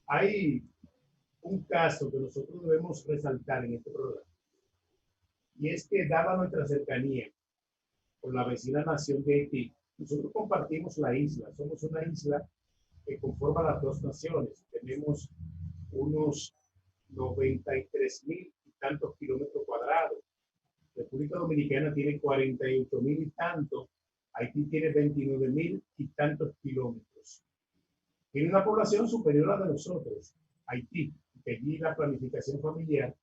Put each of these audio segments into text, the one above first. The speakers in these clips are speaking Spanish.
Hay un caso que nosotros debemos resaltar en este programa, y es que dada nuestra cercanía con la vecina nación de Haití, nosotros compartimos la isla, somos una isla que conforma las dos naciones, tenemos unos 93.000 y tantos kilómetros cuadrados. República Dominicana tiene 48.000 y tantos, Haití tiene 29.000 y tantos kilómetros. Tiene una población superior a la de nosotros, Haití, que allí la planificación familiar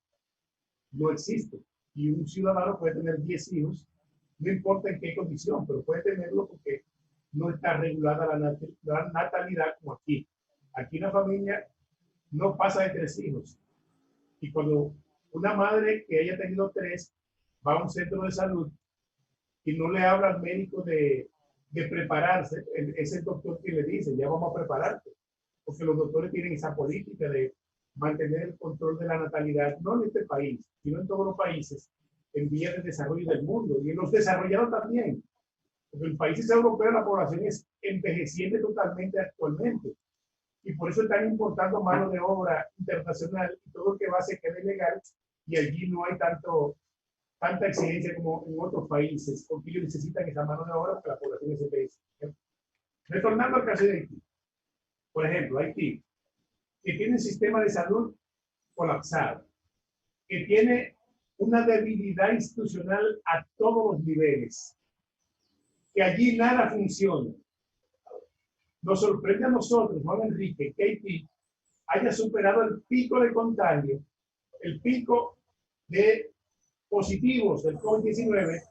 no existe. Y un ciudadano puede tener 10 hijos, no importa en qué condición, pero puede tenerlo porque no está regulada la natalidad como aquí. Aquí una familia no pasa de 3 hijos. Y cuando una madre que haya tenido 3 va a un centro de salud y no le habla al médico de prepararse, es el doctor que le dice, ya vamos a prepararte. Porque los doctores tienen esa política de mantener el control de la natalidad, no en este país, sino en todos los países en vías de desarrollo del mundo y en los desarrollados también. Porque en países europeos la población es envejeciente totalmente actualmente. Y por eso están importando mano de obra internacional y todo lo que va a ser que es legal, y allí no hay tanta exigencia como en otros países, porque ellos necesitan esa mano de obra para la población se envejece. Retornando al caso de Haití, por ejemplo, Haití, que tiene un sistema de salud colapsado, que tiene una debilidad institucional a todos los niveles, que allí nada funciona. Nos sorprende a nosotros, Juan Enrique, que Haití haya superado el pico de contagio, el pico de positivos del COVID-19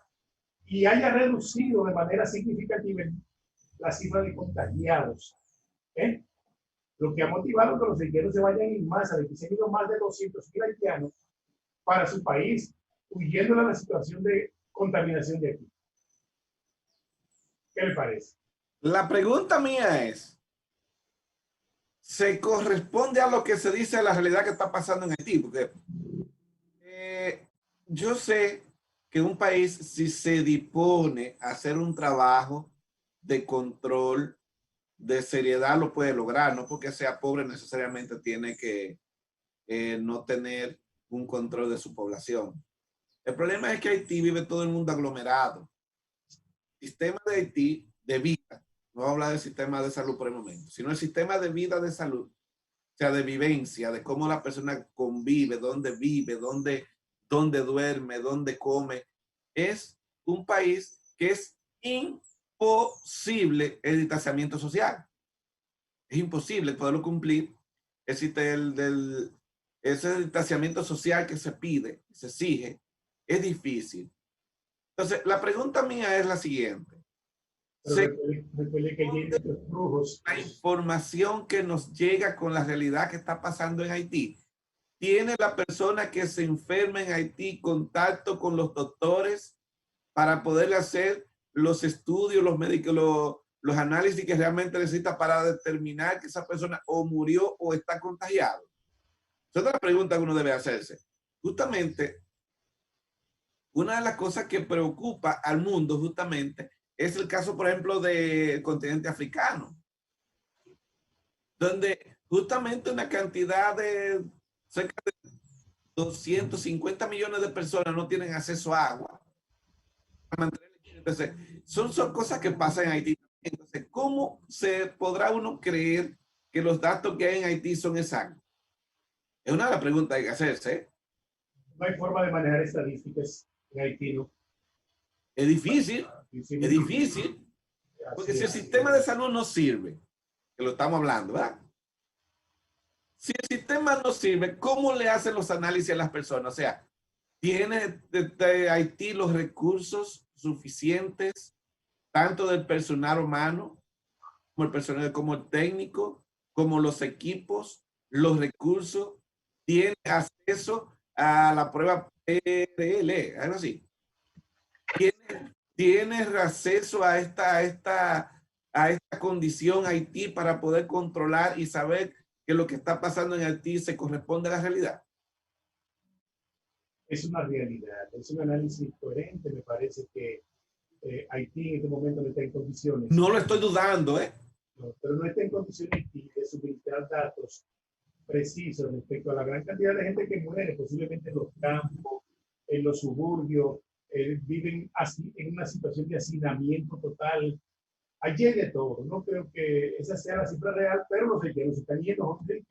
y haya reducido de manera significativa la cifra de contagiados. Lo que ha motivado que los haitianos se vayan en masa, de que se han ido más de 200.000 haitianos para su país, huyendo de la situación de contaminación de aquí. ¿Qué le parece? La pregunta mía es, ¿se corresponde a lo que se dice a la realidad que está pasando en Haití? Porque yo sé que un país, si se dispone a hacer un trabajo de control, de seriedad, lo puede lograr. No porque sea pobre necesariamente tiene que no tener un control de su población. El problema es que Haití vive todo el mundo aglomerado. El sistema de Haití de vida, no voy a hablar del sistema de salud por el momento, sino el sistema de vida de salud, o sea, de vivencia, de cómo la persona convive, dónde vive, dónde duerme, dónde come. Es un país que es imposible el distanciamiento social. Es imposible poderlo cumplir. Existe ese distanciamiento social que se pide, se exige. Es difícil. Entonces, la pregunta mía es la siguiente. La información que nos llega con la realidad que está pasando en Haití. ¿Tiene la persona que se enferma en Haití contacto con los doctores para poder hacer los estudios, los médicos, los análisis que realmente necesita para determinar que esa persona o murió o está contagiado? Esa es otra pregunta que uno debe hacerse. Justamente, una de las cosas que preocupa al mundo justamente es el caso, por ejemplo, del continente africano, donde justamente una cantidad de cerca de 250 millones de personas no tienen acceso a agua. Entonces, son cosas que pasan en Haití. Entonces, ¿cómo se podrá uno creer que los datos que hay en Haití son exactos? Es una de las preguntas que hay que hacerse. No hay forma de manejar estadísticas en Haití, ¿no? Es difícil, es difícil, porque si el sistema de salud no sirve, que lo estamos hablando, ¿verdad? Si el sistema no sirve, ¿cómo le hacen los análisis a las personas? O sea, ¿tiene Haití los recursos suficientes, tanto del personal humano, como el personal, como el técnico, como los equipos, los recursos? ¿Tiene acceso a la prueba PRL, algo así? ¿Tiene acceso a esta condición Haití para poder controlar y saber que lo que está pasando en Haití se corresponde a la realidad? Es una realidad, es un análisis coherente. Me parece que Haití en este momento no está en condiciones. No lo estoy dudando, no, pero no está en condiciones de suministrar datos preciso respecto a la gran cantidad de gente que muere, posiblemente en los campos, en los suburbios, viven así, en una situación de hacinamiento total. Allí hay de todo. No creo que esa sea la cifra real, pero los haitianos se están yendo, Jorge,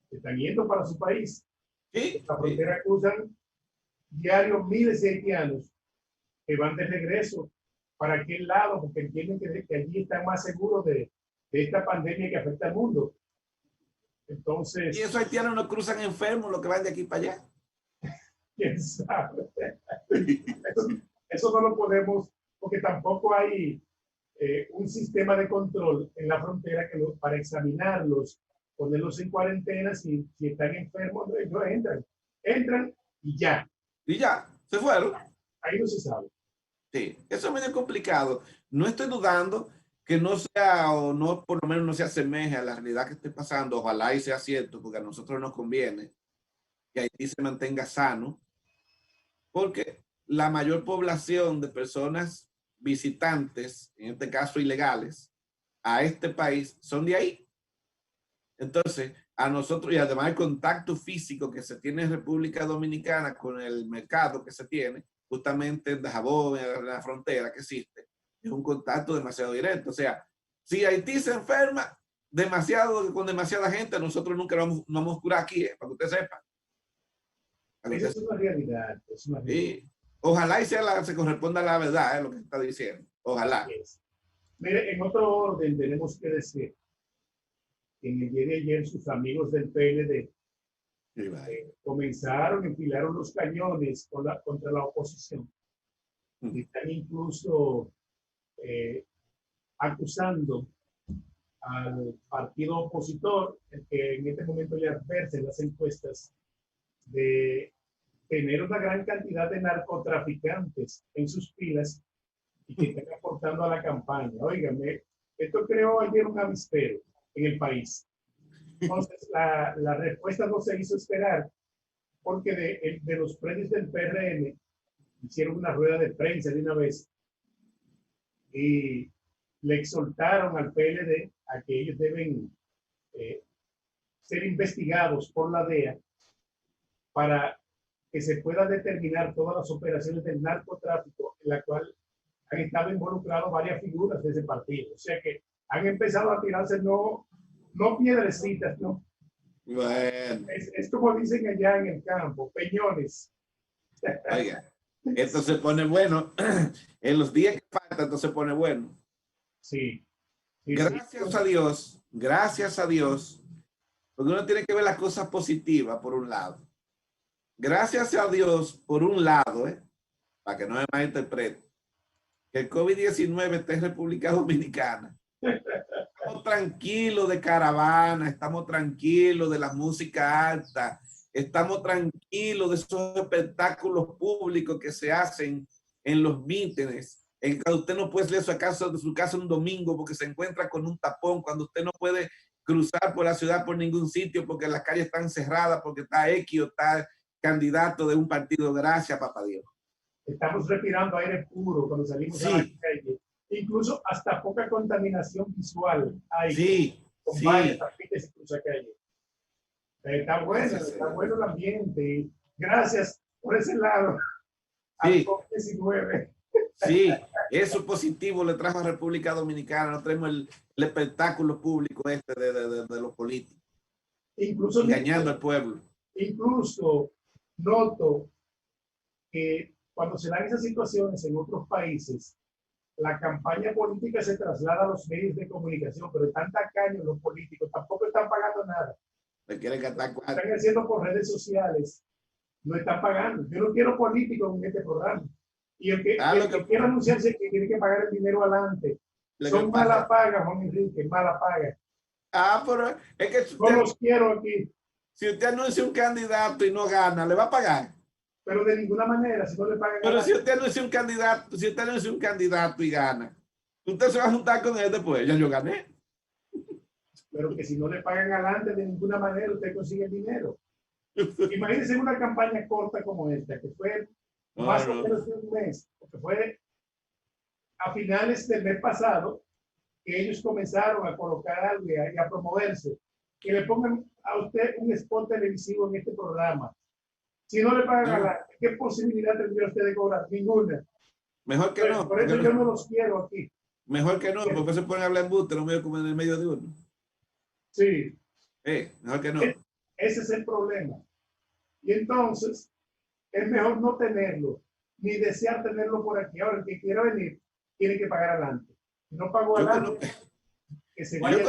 se están yendo para su país. Sí, La sí. frontera cruzan diario miles de haitianos que van de regreso para aquel lado, porque entienden que allí están más seguros de esta pandemia que afecta al mundo. Y Entonces, esos haitianos no cruzan enfermos los que van de aquí para allá. quién sabe. Eso, eso no lo podemos, porque tampoco hay un sistema de control en la frontera para examinarlos, ponerlos en cuarentena si están enfermos, no entran. Entran y ya. Y ya, se fueron. Ahí no se sabe. Sí, eso es medio complicado. No estoy dudando que no sea, o no, por lo menos no se asemeje a la realidad que esté pasando. Ojalá y sea cierto, porque a nosotros nos conviene que Haití se mantenga sano, porque la mayor población de personas visitantes, en este caso ilegales, a este país son de ahí. Entonces, a nosotros, y además el contacto físico que se tiene en República Dominicana con el mercado que se tiene, justamente en Dajabón, en la frontera que existe, es un contacto demasiado directo. O sea, si Haití se enferma demasiado, con demasiada gente, nosotros nunca no vamos a curar aquí, para que usted sepa. Esa es una realidad. Es una realidad. Y ojalá y se corresponda a la verdad, lo que está diciendo. Ojalá. Mire, en otro orden tenemos que decir que en el día de ayer sus amigos del PLD comenzaron, empilaron los cañones contra la oposición. Y están incluso acusando al partido opositor, el que en este momento le advierte en las encuestas, de tener una gran cantidad de narcotraficantes en sus filas y que están aportando a la campaña. Óigame, esto creó ayer un avispero en el país. Entonces, la respuesta no se hizo esperar, porque de los premios del PRM hicieron una rueda de prensa de una vez y le exhortaron al PLD a que ellos deben ser investigados por la DEA para que se pueda determinar todas las operaciones del narcotráfico en la cual han estado involucrados varias figuras de ese partido. O sea que han empezado a tirarse no piedrecitas, no. Bueno. Es como dicen allá en el campo, peñones. Oiga, esto se pone bueno. En los días que faltan, esto se pone bueno. Sí. Gracias a Dios, porque uno tiene que ver las cosas positivas por un lado. Gracias a Dios, por un lado, para que no me malinterprete, que el COVID-19 está en República Dominicana. Estamos tranquilos de caravana, estamos tranquilos de la música alta, estamos tranquilos de esos espectáculos públicos que se hacen en los mítines, en que usted no puede salir de su casa un domingo porque se encuentra con un tapón, cuando usted no puede cruzar por la ciudad por ningún sitio porque las calles están cerradas, porque está X o está candidato de un partido. Gracias, papá Dios. Estamos respirando aire puro cuando salimos a la calle. Incluso hasta poca contaminación visual hay con varias tapitas y cruzacalle. Está bueno el ambiente. Gracias por ese lado. Sí. COVID-19. Sí, eso positivo le trajo a República Dominicana. No tenemos el espectáculo público de los políticos. Incluso engañando al pueblo. Incluso noto que cuando se dan esas situaciones en otros países, la campaña política se traslada a los medios de comunicación, pero están tacaños los políticos, tampoco están pagando nada. Le quieren gastar cuatro. Están haciendo por redes sociales, no están pagando. Yo no quiero políticos en este programa. Y el que quiera anunciarse que tiene que pagar el dinero adelante. Son mala paga, Juan Enrique, mala paga. Pero es que no los quiero aquí. Si usted anuncia un candidato y no gana, ¿le va a pagar? Pero de ninguna manera, si no le pagan. Pero si usted anuncia un candidato, y gana, usted se va a juntar con él después. Ya yo gané. Pero que si no le pagan adelante, de ninguna manera usted consigue el dinero. Imagínense una campaña corta como esta, que fue más o menos de un mes, porque fue a finales del mes pasado que ellos comenzaron a colocar algo y a promoverse. que le pongan a usted un spot televisivo en este programa. Si no le pagan a la, ¿qué posibilidad tendría usted de cobrar? Ninguna. Mejor que no. Por eso yo no los quiero aquí. Mejor que no, porque se pueden hablar en buste, lo medio como en el medio de uno. Sí. Mejor que no. Ese es el problema. Y entonces, es mejor no tenerlo, ni desear tenerlo por aquí. Ahora, el que quiera venir, tiene que pagar adelante. Si no pagó adelante, que se vaya.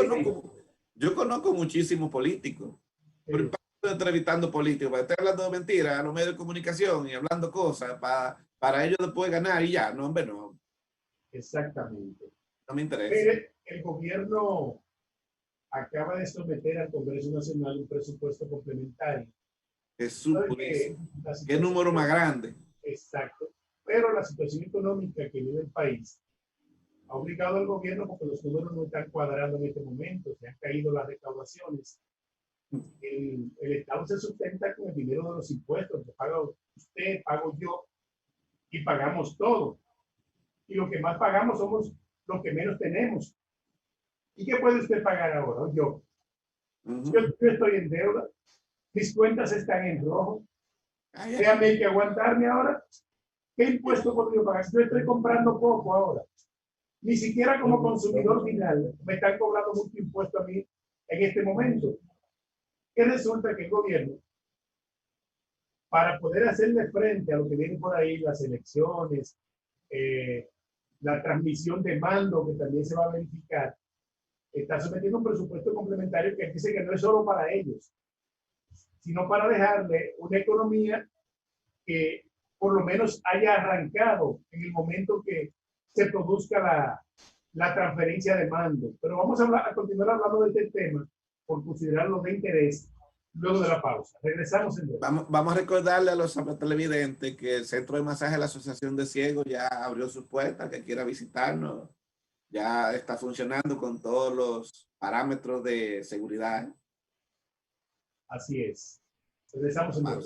Yo conozco muchísimos políticos. Pero estoy entrevistando políticos, para estar hablando de mentiras a los medios de comunicación y hablando cosas para ellos después ganar y ya. No, hombre, no. Exactamente. No me interesa. El gobierno acaba de someter al Congreso Nacional un presupuesto complementario. Es ¿Qué número más grande? Exacto. Pero la situación económica que vive el país ha obligado al gobierno, porque los números no están cuadrando en este momento, se han caído las recaudaciones. El Estado se sustenta con el dinero de los impuestos, que paga usted, pago yo, y pagamos todo. Y lo que más pagamos somos los que menos tenemos. ¿Y qué puede usted pagar ahora? Yo. Yo estoy en deuda, mis cuentas están en rojo. Déjame, hay que aguantarme ahora. ¿Qué impuesto podría pagar? Yo estoy comprando poco ahora. Ni siquiera como consumidor final me están cobrando mucho impuesto a mí en este momento. Que resulta que el gobierno, para poder hacerle frente a lo que viene por ahí, las elecciones, la transmisión de mando que también se va a verificar, está sometiendo un presupuesto complementario que dice que no es solo para ellos, sino para dejarle una economía que por lo menos haya arrancado en el momento que se produzca la transferencia de mando. Pero vamos a continuar hablando de este tema por considerarlo de interés luego de la pausa. Regresamos en breve. Vamos a recordarle a los televidentes que el Centro de Masaje de la Asociación de Ciegos ya abrió sus puertas, que quiera visitarnos. Ya está funcionando con todos los parámetros de seguridad. Así es. Regresamos en breve.